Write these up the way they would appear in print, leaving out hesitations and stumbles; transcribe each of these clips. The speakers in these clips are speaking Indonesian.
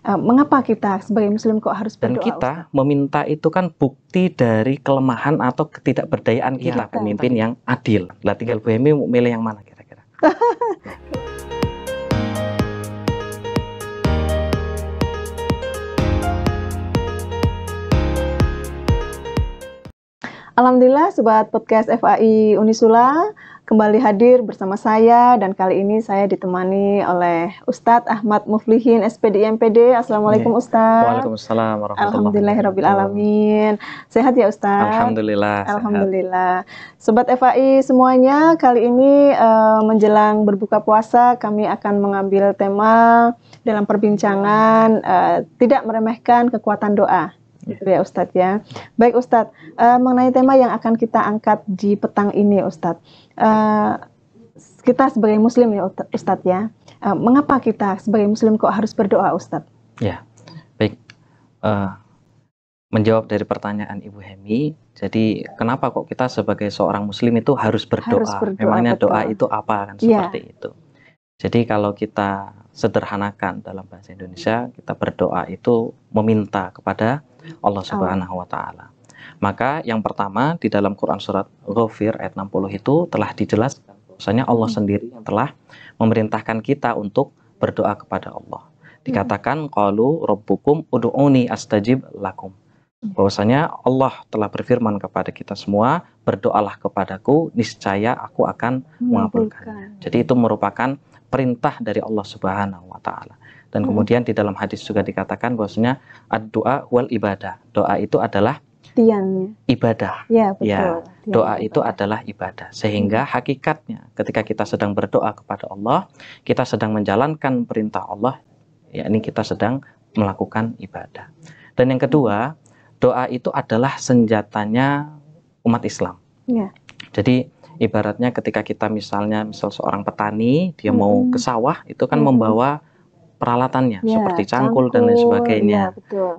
Mengapa kita sebagai Muslim kok harus Dan berdoa, kita Ustaz? meminta itu kan bukti dari kelemahan atau ketidakberdayaan kita, pemimpin yang adil. Lah tinggal Bu Hemi mau milih yang mana kira-kira? Alhamdulillah Sobat Podcast FAI Unisula kembali hadir bersama saya, dan kali ini saya ditemani oleh Ustadz Ahmad Muflihin SPD MPD. Assalamualaikum Ustadz. Waalaikumsalam warahmatullahi wabarakatuh. Alhamdulillahirrabbilalamin. Sehat ya Ustadz? Alhamdulillah. Alhamdulillah. Sobat FAI semuanya, kali ini menjelang berbuka puasa kami akan mengambil tema dalam perbincangan tidak meremehkan kekuatan doa. Gitu ya Ustadz ya. Baik Ustadz, mengenai tema yang akan kita angkat di petang ini Ustadz, kita sebagai Muslim ya Ustadz ya, mengapa kita sebagai Muslim kok harus berdoa Ustadz? Ya, baik. Menjawab dari pertanyaan Ibu Hemi, jadi kenapa kok kita sebagai seorang Muslim itu harus berdoa? Memangnya betul. Doa itu apa kan seperti itu? Jadi kalau kita sederhanakan dalam bahasa Indonesia, kita berdoa itu meminta kepada Allah Subhanahu wa Ta'ala. Maka yang pertama di dalam Quran surat Ghafir ayat 60 itu telah dijelaskan bahwasanya Allah sendiri yang telah memerintahkan kita untuk berdoa kepada Allah. Dikatakan qalu rabbukum ud'uni astajib lakum. Bahwasanya Allah telah berfirman kepada kita semua, berdoalah kepadaku, niscaya aku akan mengabulkan. Jadi itu merupakan perintah dari Allah Subhanahu wa Ta'ala. Dan kemudian di dalam hadis juga dikatakan bahwasanya ad-du'a wal ibadah. Doa itu adalah ibadah. Ya, betul. Ya, doa itu adalah ibadah. Sehingga hakikatnya ketika kita sedang berdoa kepada Allah, kita sedang menjalankan perintah Allah, yakni kita sedang melakukan ibadah. Dan yang kedua, doa itu adalah senjatanya umat Islam. Ya. Jadi ibaratnya ketika kita misal seorang petani, dia mau ke sawah, itu kan membawa peralatannya seperti cangkul dan lain sebagainya.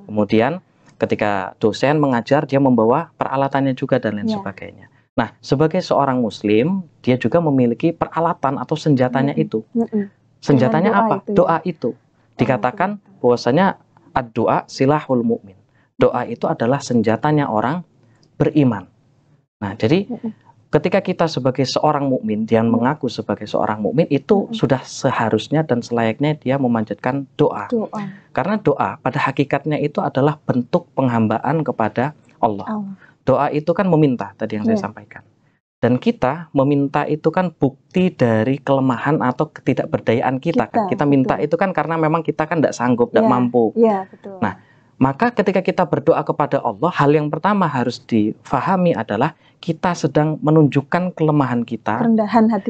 Kemudian ketika dosen mengajar, dia membawa peralatannya juga dan lain sebagainya. Nah, sebagai seorang Muslim, dia juga memiliki peralatan atau senjatanya itu. Senjatanya apa? Doa itu. Dikatakan bahwasanya ad-doa silahul mu'min. Doa itu adalah senjatanya orang beriman. Nah, jadi ketika kita sebagai seorang mukmin, dia mengaku sebagai seorang mukmin, itu sudah seharusnya dan selayaknya dia memanjatkan doa. Karena doa pada hakikatnya itu adalah bentuk penghambaan kepada Allah. Doa itu kan meminta, tadi yang saya sampaikan. Dan kita meminta itu kan bukti dari kelemahan atau ketidakberdayaan kita. Kita minta itu kan karena memang kita kan tidak sanggup, tidak mampu. Nah, maka ketika kita berdoa kepada Allah, hal yang pertama harus difahami adalah kita sedang menunjukkan kelemahan kita,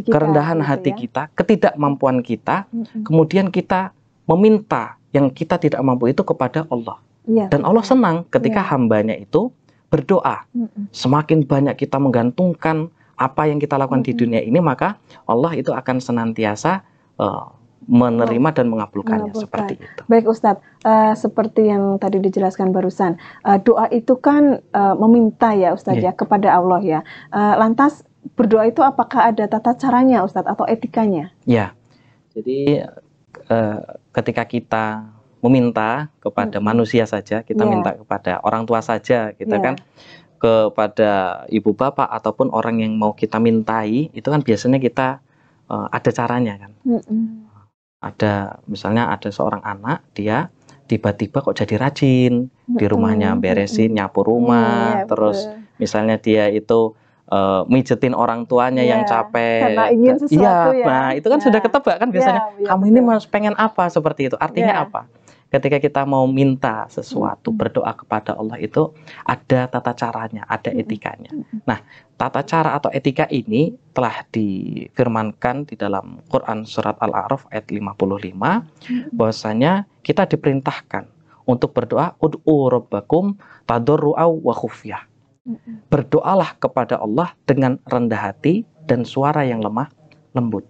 kerendahan hati kita, ketidakmampuan kita, kemudian kita meminta yang kita tidak mampu itu kepada Allah. Dan Allah senang ketika hambanya itu berdoa. Semakin banyak kita menggantungkan apa yang kita lakukan di dunia ini, maka Allah itu akan senantiasa menerima dan mengabulkannya seperti itu. Baik Ustadz, seperti yang tadi dijelaskan barusan, doa itu kan meminta ya Ustadz ya kepada Allah ya. Lantas berdoa itu apakah ada tata caranya Ustadz atau etikanya? Ya, jadi ketika kita meminta kepada manusia saja, kita minta kepada orang tua saja, kita kan kepada ibu bapak ataupun orang yang mau kita mintai, itu kan biasanya kita ada caranya kan. Ada misalnya ada seorang anak, dia tiba-tiba kok jadi rajin di rumahnya, beresin, nyapu rumah, terus misalnya dia itu mijetin orang tuanya yang capek. Karena ingin sesuatu nah itu kan sudah ketebak kan biasanya. Kamu ini mas pengen apa seperti itu? Artinya apa? Ketika kita mau minta sesuatu, berdoa kepada Allah itu ada tata caranya, ada etikanya. Nah, tata cara atau etika ini telah difirmankan di dalam Quran surat Al-A'raf ayat 55, bahwasanya kita diperintahkan untuk berdoa ud'u rabbakum tadarru'aw wa khufyah. Berdoalah kepada Allah dengan rendah hati dan suara yang lemah lembut.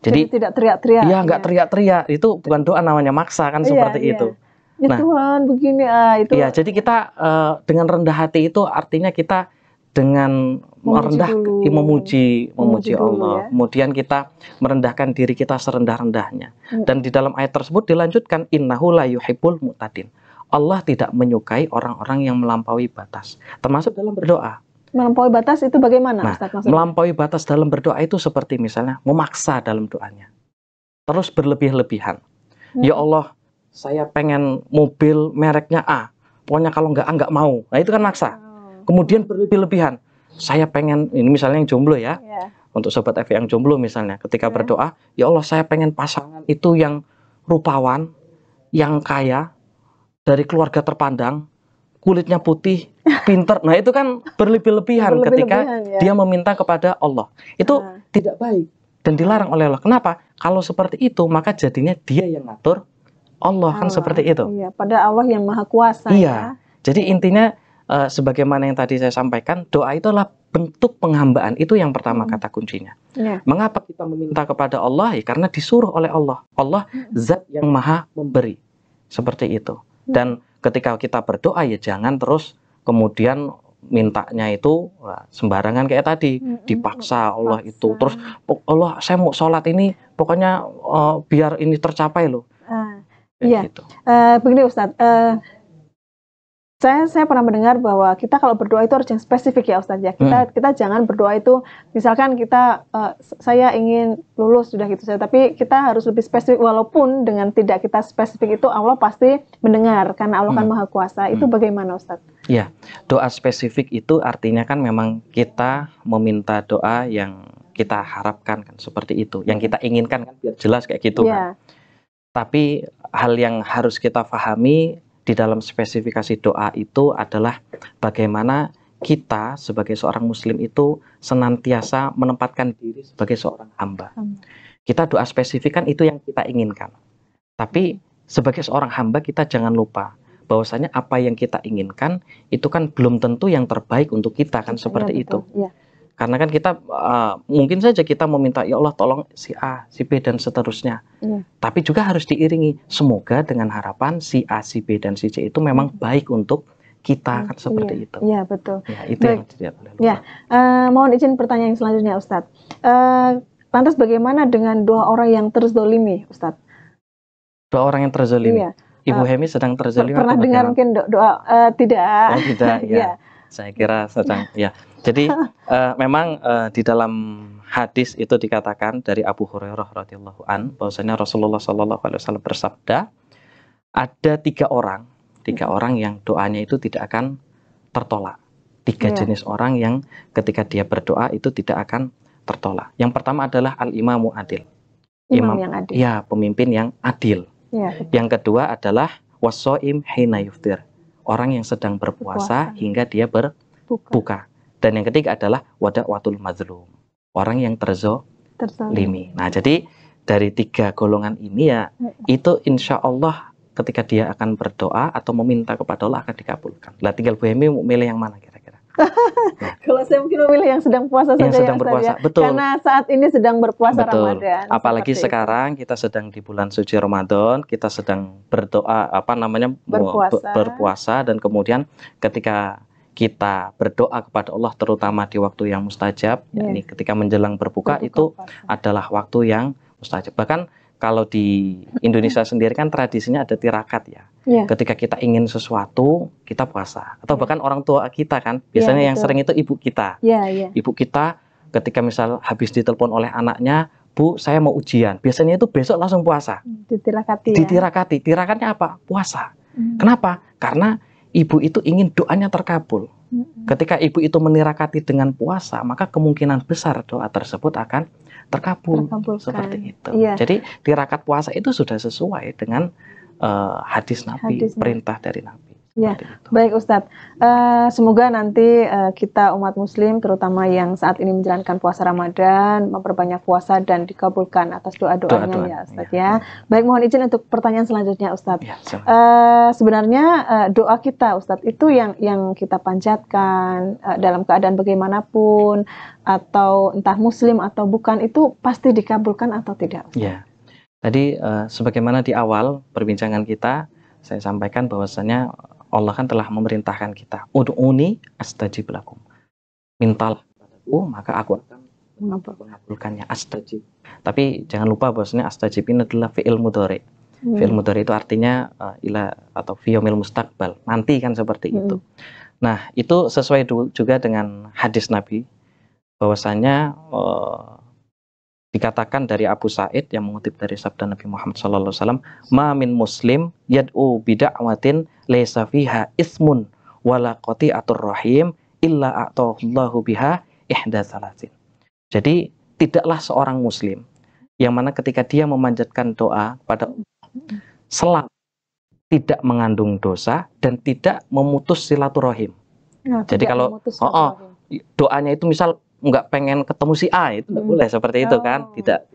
Jadi tidak teriak-teriak. Iya, nggak teriak-teriak. Itu bukan doa, namanya maksa kan seperti itu. Ya Tuhan, begini itu. Iya, jadi kita dengan rendah hati itu artinya kita dengan memuji Allah. Ya. Kemudian kita merendahkan diri kita serendah-rendahnya. Dan di dalam ayat tersebut dilanjutkan innahu la yuhibbul mu'tadin. Allah tidak menyukai orang-orang yang melampaui batas, termasuk dalam berdoa. Melampaui batas itu bagaimana, Ustaz, maksudnya? Melampaui batas dalam berdoa itu seperti misalnya memaksa dalam doanya. Terus berlebih-lebihan. Ya Allah, saya pengen mobil mereknya A. Pokoknya kalau nggak mau. Nah itu kan maksa. Kemudian berlebih-lebihan. Saya pengen, ini misalnya yang jomblo ya. Untuk sobat FI yang jomblo misalnya. Ketika berdoa, ya Allah saya pengen pasangan itu yang rupawan, yang kaya, dari keluarga terpandang, kulitnya putih, pinter. Nah itu kan berlebih-lebihan ketika dia meminta kepada Allah. Itu tidak baik dan dilarang oleh Allah. Kenapa? Kalau seperti itu maka jadinya dia yang ngatur Allah kan seperti itu. Iya, pada Allah yang maha kuasa. Iya. Jadi intinya sebagaimana yang tadi saya sampaikan, doa itu adalah bentuk penghambaan. Itu yang pertama kata kuncinya. Mengapa kita meminta kepada Allah? Ya karena disuruh oleh Allah. Allah zat yang maha memberi. Seperti itu. Dan ketika kita berdoa ya jangan terus kemudian mintanya itu sembarangan kayak tadi, dipaksa Allah itu. Terus Allah saya mau sholat ini pokoknya biar ini tercapai loh. Iya. Gitu. Begini Ustadz, saya pernah mendengar bahwa kita kalau berdoa itu harus yang spesifik ya Ustadz ya. Kita jangan berdoa itu misalkan kita saya ingin lulus sudah gitu saja, tapi kita harus lebih spesifik, walaupun dengan tidak kita spesifik itu Allah pasti mendengar karena Allah kan maha kuasa. Itu bagaimana Ustadz? Ya, doa spesifik itu artinya kan memang kita meminta doa yang kita harapkan kan seperti itu, yang kita inginkan kan biar jelas kayak gitu kan. Tapi hal yang harus kita pahami di dalam spesifikasi doa itu adalah bagaimana kita sebagai seorang muslim itu senantiasa menempatkan diri sebagai seorang hamba. Kita doa spesifik kan itu yang kita inginkan. Tapi sebagai seorang hamba kita jangan lupa bahwasanya apa yang kita inginkan itu kan belum tentu yang terbaik untuk kita kan seperti itu. Karena kan kita mungkin saja kita meminta ya Allah tolong si A, si B dan seterusnya. Tapi juga harus diiringi semoga dengan harapan si A, si B dan si C itu memang baik untuk kita kan seperti itu. Iya betul. Ya, itu yang dilihat oleh Allah. Ya, mohon izin pertanyaan selanjutnya Ustadz. Lantas bagaimana dengan doa orang yang terzolimi Ustadz? Doa orang yang terzolimi. Ibu Hemi sedang terzolimi. Pernah dengar mungkin doa tidak? Oh, tidak. Ya. Saya kira sedang ya. Jadi memang di dalam hadis itu dikatakan dari Abu Hurairah radhiyallahu an bahwasanya Rasulullah sallallahu alaihi wasallam bersabda ada tiga orang yang doanya itu tidak akan tertolak. Tiga jenis orang yang ketika dia berdoa itu tidak akan tertolak. Yang pertama adalah al-imamu adil. Imam yang adil. Ya, pemimpin yang adil. Yang kedua adalah was-shaim hina yuftir. Orang yang sedang berpuasa hingga dia berbuka. Dan yang ketiga adalah wada'watul mazlum. Orang yang terzolimi. Nah, jadi dari tiga golongan ini ya, itu insya Allah ketika dia akan berdoa atau meminta kepada Allah akan dikabulkan. Lah tinggal Bu Hemi mau milih yang mana kira-kira? Nah. Kalau saya mungkin memilih yang sedang puasa saja. Yang sedang berpuasa, ya. Betul. Karena saat ini sedang berpuasa Ramadan. Apalagi sekarang kita sedang di bulan suci Ramadan, kita sedang berdoa, berpuasa dan kemudian ketika kita berdoa kepada Allah terutama di waktu yang mustajab, yakni ketika menjelang berbuka itu adalah waktu yang mustajab. Bahkan kalau di Indonesia sendiri kan tradisinya ada tirakat ya. Ketika kita ingin sesuatu, kita puasa. Atau bahkan orang tua kita kan, biasanya yang sering itu ibu kita. Ibu kita ketika misal habis ditelepon oleh anaknya, Bu, saya mau ujian. Biasanya itu besok langsung puasa. Ditirakati. Ditirakati. Tirakatnya apa? Puasa. Kenapa? Karena ibu itu ingin doanya terkabul. Ketika ibu itu menirakati dengan puasa, maka kemungkinan besar doa tersebut akan terkabul. Seperti itu. Jadi tirakat puasa itu sudah sesuai dengan hadis Nabi, perintah dari Nabi. Ya, baik Ustadz. Semoga nanti kita umat muslim terutama yang saat ini menjalankan puasa Ramadan memperbanyak puasa dan dikabulkan atas doa-doanya ya Ustadz ya. Baik, mohon izin untuk pertanyaan selanjutnya Ustadz. Sebenarnya doa kita Ustadz itu yang kita panjatkan dalam keadaan bagaimanapun atau entah muslim atau bukan itu pasti dikabulkan atau tidak Ustadz? Ya. Tadi sebagaimana di awal perbincangan kita saya sampaikan bahwasanya Allah kan telah memerintahkan kita ud'uni astajib lakum. mintalah padaku, maka aku akan mengabulkannya. Astajib. Tapi jangan lupa bahwasanya astajib ini adalah fi'il mudhari. Fi'il mudhari itu artinya ila atau fiyomil mustaqbal, nanti kan seperti itu. Nah, itu sesuai juga dengan hadis Nabi bahwasanya dikatakan dari Abu Sa'id yang mengutip dari sabda Nabi Muhammad SAW, ma min muslim yad'u bida'watin laysa fiha ismun wala qati'atur rahim illa a'tahullahu biha ihda salasin. Jadi tidaklah seorang muslim yang mana ketika dia memanjatkan doa pada selama tidak mengandung dosa dan tidak memutus silaturahim. Nah, jadi kalau doanya itu misal nggak pengen ketemu si A, itu nggak boleh seperti itu kan, tidak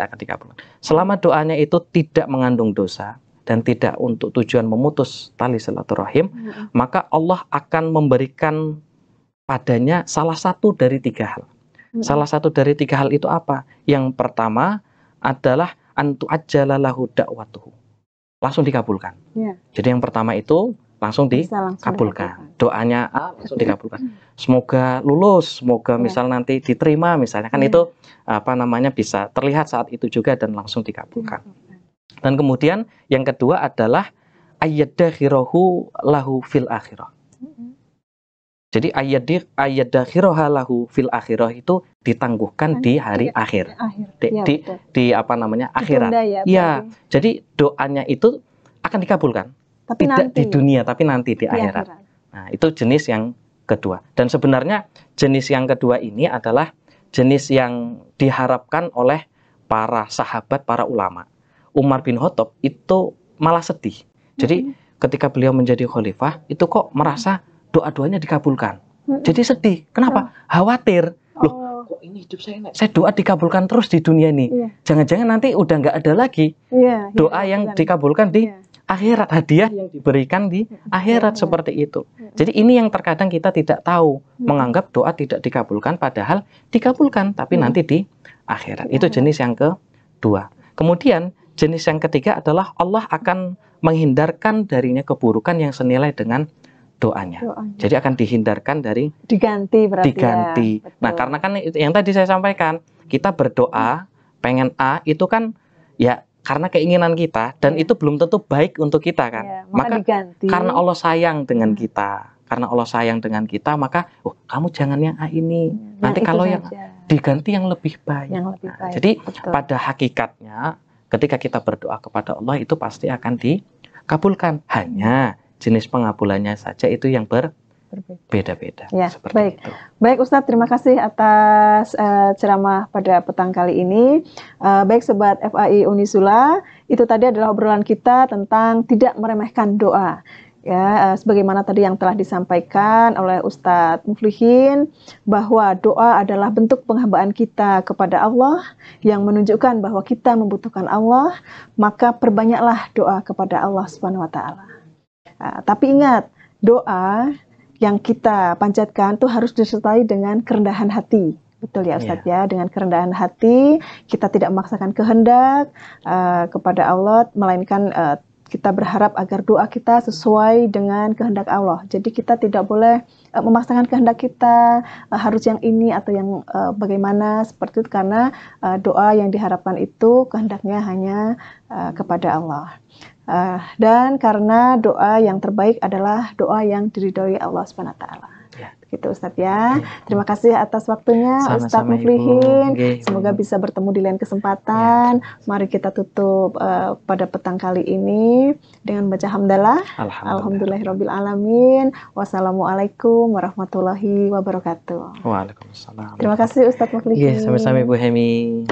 akan dikabulkan. Selama doanya itu tidak mengandung dosa dan tidak untuk tujuan memutus tali silaturahim, maka Allah akan memberikan padanya salah satu dari 3 hal. Salah satu dari 3 hal itu apa? Yang pertama adalah antu ajjalalahu da'watuhu, langsung dikabulkan. Jadi yang pertama itu langsung dikabulkan. Doanya A langsung dikabulkan. Semoga lulus, semoga misal nanti diterima misalnya kan itu bisa terlihat saat itu juga dan langsung dikabulkan. Dan kemudian yang kedua adalah ayyadakhirahu lahu fil akhirah. Jadi ayyadakhiraha lahu fil akhirah itu ditangguhkan di hari akhir. Di akhirat. Ya, jadi doanya itu akan dikabulkan. Tapi tidak nanti, di dunia, tapi nanti di akhirat. Nah, itu jenis yang kedua. Dan sebenarnya jenis yang kedua ini adalah jenis yang diharapkan oleh para sahabat, para ulama. Umar bin Khattab itu malah sedih. Jadi ketika beliau menjadi khalifah, itu kok merasa doa-doanya dikabulkan. Jadi sedih. Kenapa? Khawatir. Loh, kok ini hidup saya doa dikabulkan terus di dunia ini. Jangan-jangan nanti udah nggak ada lagi doa yang dikabulkan di akhirat, hadiah yang diberikan di akhirat seperti itu. Jadi ini yang terkadang kita tidak tahu, menganggap doa tidak dikabulkan padahal dikabulkan tapi nanti di akhirat. Itu jenis yang kedua. Kemudian jenis yang ketiga adalah Allah akan menghindarkan darinya keburukan yang senilai dengan doanya. Jadi akan dihindarkan dari diganti berarti. Ya, nah, karena kan yang tadi saya sampaikan, kita berdoa pengen A itu kan ya karena keinginan kita dan itu belum tentu baik untuk kita kan. Maka diganti. Karena Allah sayang dengan kita, maka kamu jangan yang A ini. Nanti kalau yang diganti yang lebih baik. Jadi pada hakikatnya ketika kita berdoa kepada Allah itu pasti akan dikabulkan. Hanya jenis pengabulannya saja itu yang berbeda-beda. Ya, baik. Itu. Baik Ustadz, terima kasih atas ceramah pada petang kali ini. Baik Sobat FAI Unisula, itu tadi adalah obrolan kita tentang tidak meremehkan doa. Ya, sebagaimana tadi yang telah disampaikan oleh Ustadz Muflihin, bahwa doa adalah bentuk penghambaan kita kepada Allah yang menunjukkan bahwa kita membutuhkan Allah, maka perbanyaklah doa kepada Allah Subhanahu wa taala. Tapi ingat, doa yang kita panjatkan itu harus disertai dengan kerendahan hati. Betul ya Ustadz ya, dengan kerendahan hati, kita tidak memaksakan kehendak kepada Allah, melainkan kita berharap agar doa kita sesuai dengan kehendak Allah. Jadi kita tidak boleh memaksakan kehendak kita, harus yang ini atau yang bagaimana, seperti itu, karena doa yang diharapkan itu kehendaknya hanya kepada Allah. Dan karena doa yang terbaik adalah doa yang diridhoi Allah Subhanahu wa taala. Gitu Ustadz ya. Terima kasih atas waktunya Ustadz Muflihin. Semoga bisa bertemu di lain kesempatan. Mari kita tutup pada petang kali ini dengan baca hamdalah. Alhamdulillahirabbil alamin. Wassalamualaikum warahmatullahi wabarakatuh. Waalaikumsalam. Terima kasih Ustadz Muflihin. Sama-sama Ibu Hemi.